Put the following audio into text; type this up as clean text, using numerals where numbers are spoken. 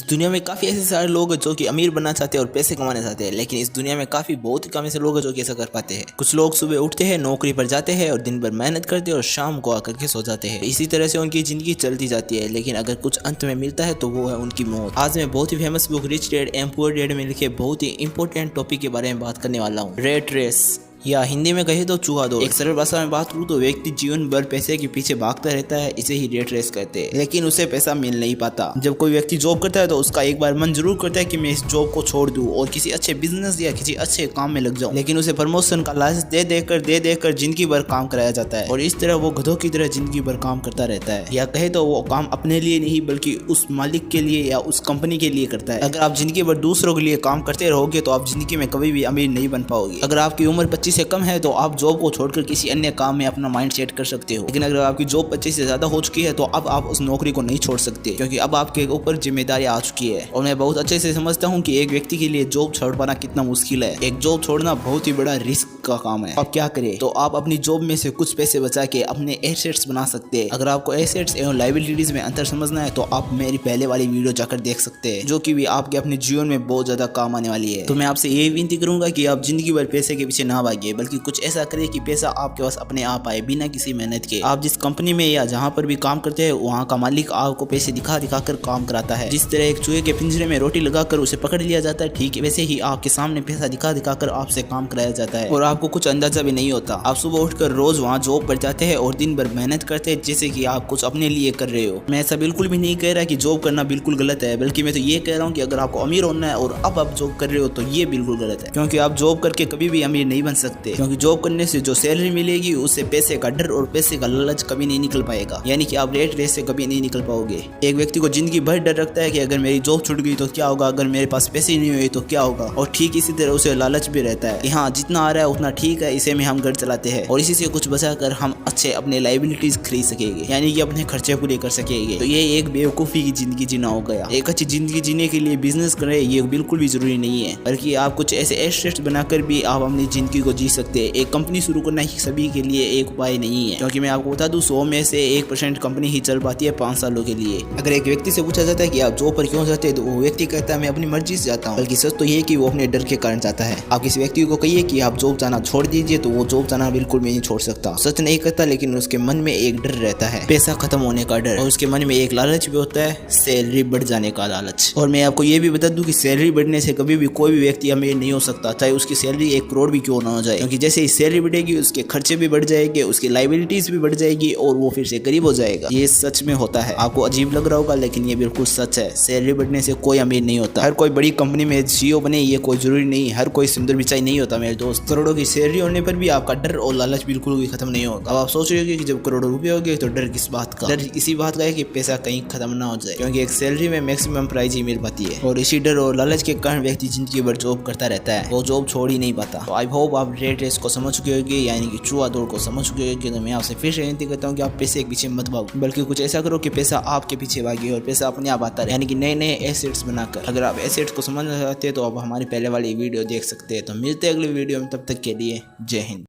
दुनिया में काफी ऐसे सारे लोग हैं जो कि अमीर बनना चाहते हैं और पैसे कमाना चाहते हैं, लेकिन इस दुनिया में काफी बहुत ही कम ऐसे लोग हैं जो कि ऐसा कर पाते हैं। कुछ लोग सुबह उठते हैं, नौकरी पर जाते हैं और दिन भर मेहनत करते हैं और शाम को आकर के सो जाते हैं। इसी तरह से उनकी जिंदगी चलती जाती है, लेकिन अगर कुछ अंत में मिलता है तो वो है उनकी मौत। आज मैं बहुत ही famous book rich dad and poor dad में लिखे बहुत ही इंपॉर्टेंट टॉपिक के बारे में बात करने वाला हूँ, रेट रेस, या हिंदी में कहे तो चूहा दौड़। एक सरल भाषा में बात करूँ तो व्यक्ति जीवन भर पैसे के पीछे भागता रहता है, इसे ही रेट रेस कहते हैं, लेकिन उसे पैसा मिल नहीं पाता। जब कोई व्यक्ति जॉब करता है तो उसका एक बार मन जरूर करता है कि मैं इस जॉब को छोड़ दूं और किसी अच्छे बिजनेस या किसी अच्छे काम में लग जाऊं, लेकिन उसे प्रमोशन का लालच दे देकर जिंदगी भर काम कराया जाता है और इस तरह वो गधों की तरह जिंदगी भर काम करता रहता है, या कहे तो वो काम अपने लिए नहीं बल्कि उस मालिक के लिए या उस कंपनी के लिए करता है। अगर आप जिंदगी भर दूसरों के लिए काम करते रहोगे तो आप जिंदगी में कभी भी अमीर नहीं बन पाओगे। अगर आपकी उम्र 25 से कम है तो आप जॉब को छोड़कर किसी अन्य काम में अपना माइंड सेट कर सकते हो, लेकिन अगर आपकी जॉब 25 से ज्यादा हो चुकी है तो अब आप उस नौकरी को नहीं छोड़ सकते, क्योंकि अब आपके ऊपर जिम्मेदारी आ चुकी है। और मैं बहुत अच्छे से समझता हूँ कि एक व्यक्ति के लिए जॉब छोड़ पाना कितना मुश्किल है। एक जॉब छोड़ना बहुत ही बड़ा रिस्क का काम है। आप क्या करें तो आप अपनी जॉब में से कुछ पैसे बचा के अपने एसेट्स बना सकते हैं। अगर आपको एसेट्स एवं लायबिलिटीज में अंतर समझना है तो आप मेरी पहले वाली वीडियो जाकर देख सकते हैं, जो कि भी आपके अपने जीवन में बहुत ज्यादा काम आने वाली है। तो मैं आपसे यही विनती करूंगा कि आप जिंदगी भर पैसे के पीछे ना भागिए, बल्कि कुछ ऐसा करें कि पैसा आपके पास अपने आप आए बिना किसी मेहनत के। आप जिस कंपनी में या जहाँ पर भी काम करते हैं वहाँ का मालिक आपको पैसे दिखा कर काम कराता है। जिस तरह एक चूहे के पिंजरे में रोटी लगाकर उसे पकड़ लिया जाता है, ठीक वैसे ही आपके सामने पैसा दिखा कर आपसे काम कराया जाता है और आपको कुछ अंदाजा भी नहीं होता। आप सुबह उठकर रोज वहाँ जॉब पर जाते हैं और दिन भर मेहनत करते हैं जैसे कि आप कुछ अपने लिए कर रहे हो। मैं ऐसा बिल्कुल भी नहीं कह रहा कि जॉब करना बिल्कुल गलत है, बल्कि मैं तो ये कह रहा हूँ कि अगर आपको अमीर होना है और अब आप जॉब कर रहे हो तो ये बिल्कुल गलत है, क्योंकि आप जॉब करके कभी भी अमीर नहीं बन सकते। क्योंकि जॉब करने से जो सैलरी मिलेगी उससे पैसे का डर और पैसे का लालच कभी नहीं निकल पाएगा, यानी कि आप रेट रेस से कभी नहीं निकल पाओगे। एक व्यक्ति को जिंदगी भर डर रखता है कि अगर मेरी जॉब छूट गई तो क्या होगा, अगर मेरे पास पैसे नहीं हुए तो क्या होगा, और ठीक इसी तरह उसे लालच भी रहता है कि हाँ जितना आ रहा है उतना ठीक है, इसे में हम घर चलाते हैं और इसी से कुछ बचाकर हम अच्छे अपने लायबिलिटीज खरीद सकेंगे, यानी कि अपने खर्चे पूरे कर सकेंगे। तो ये एक बेवकूफ़ी की जिंदगी जीना हो गया। एक अच्छी जिंदगी जीने के लिए बिजनेस करें ये बिल्कुल भी जरूरी नहीं है, बल्कि आप कुछ ऐसे एसेट्स बनाकर भी आप अपनी जिंदगी को जी सकते हैं। एक कंपनी शुरू करना ही सभी के लिए एक उपाय नहीं है, क्योंकि मैं आपको बता दूं 100 में से 1% कंपनी ही चल पाती है 5 सालों के लिए। अगर एक व्यक्ति से पूछा जाता है कि आप जॉब पर क्यों जाते हैं तो वो व्यक्ति कहता है मैं अपनी मर्जी से जाता हूँ, बल्कि सच तो ये कि वो अपने डर के कारण जाता है। आप किसी व्यक्ति को कहिए कि आप जॉब जाना छोड़ दीजिए तो वो जॉब जाना बिल्कुल भी नहीं छोड़ सकता, सच नहीं करता, लेकिन उसके मन में एक डर रहता है, पैसा खत्म होने का डर, और उसके मन में एक लालच भी होता है, सैलरी बढ़ जाने का लालच। और मैं आपको ये भी बता दूं कि सैलरी बढ़ने से कभी भी कोई भी व्यक्ति अमीर नहीं हो सकता, चाहे उसकी सैलरी 1 करोड़ भी क्यों ना हो जाए, क्योंकि जैसे ही सैलरी बढ़ेगी उसके खर्चे भी बढ़ जाएंगे, उसकी लायबिलिटीज भी बढ़ जाएगी और वो फिर से गरीब हो जाएगा। ये सच में होता है। आपको अजीब लग रहा होगा लेकिन ये बिल्कुल सच है। सैलरी बढ़ने से कोई अमीर नहीं होता। हर कोई बड़ी कंपनी में CEO बने ये कोई जरूरी नहीं, हर कोई सुंदर पिचाई नहीं होता मेरे दोस्त। करोड़ों की सैलरी होने पर भी आपका डर और लालच बिल्कुल भी खत्म नहीं होगा। अब आप सोच रहे हो कि जब करोड़ों रुपए हो गए तो डर किस बात का? डर इसी बात का है कि पैसा कहीं खत्म ना हो जाए, क्योंकि एक सैलरी में मैक्सिमम प्राइस ही मिल पाती है और इसी डर और लालच के कारण व्यक्ति जिंदगी भर जॉब करता रहता है, वो जॉब छोड़ ही नहीं पाता। तो आई होप आप रेट रेस को समझ चुके होंगे, यानी कि चूहा दौड़ को समझ चुके होंगे। तो मैं आपसे फिर से विनती करता हूँ कि आप पैसे के पीछे मत भागो, बल्कि कुछ ऐसा करो कि पैसा आपके पीछे भागे और पैसा अपने आप आता रहे, यानी कि नए नए एसेट्स बनाकर। अगर आप एसेट्स को समझना चाहते हैं तो आप हमारी पहले वाली वीडियो देख सकते हैं। तो मिलते हैं अगली वीडियो में, तब तक के लिए जय हिंद।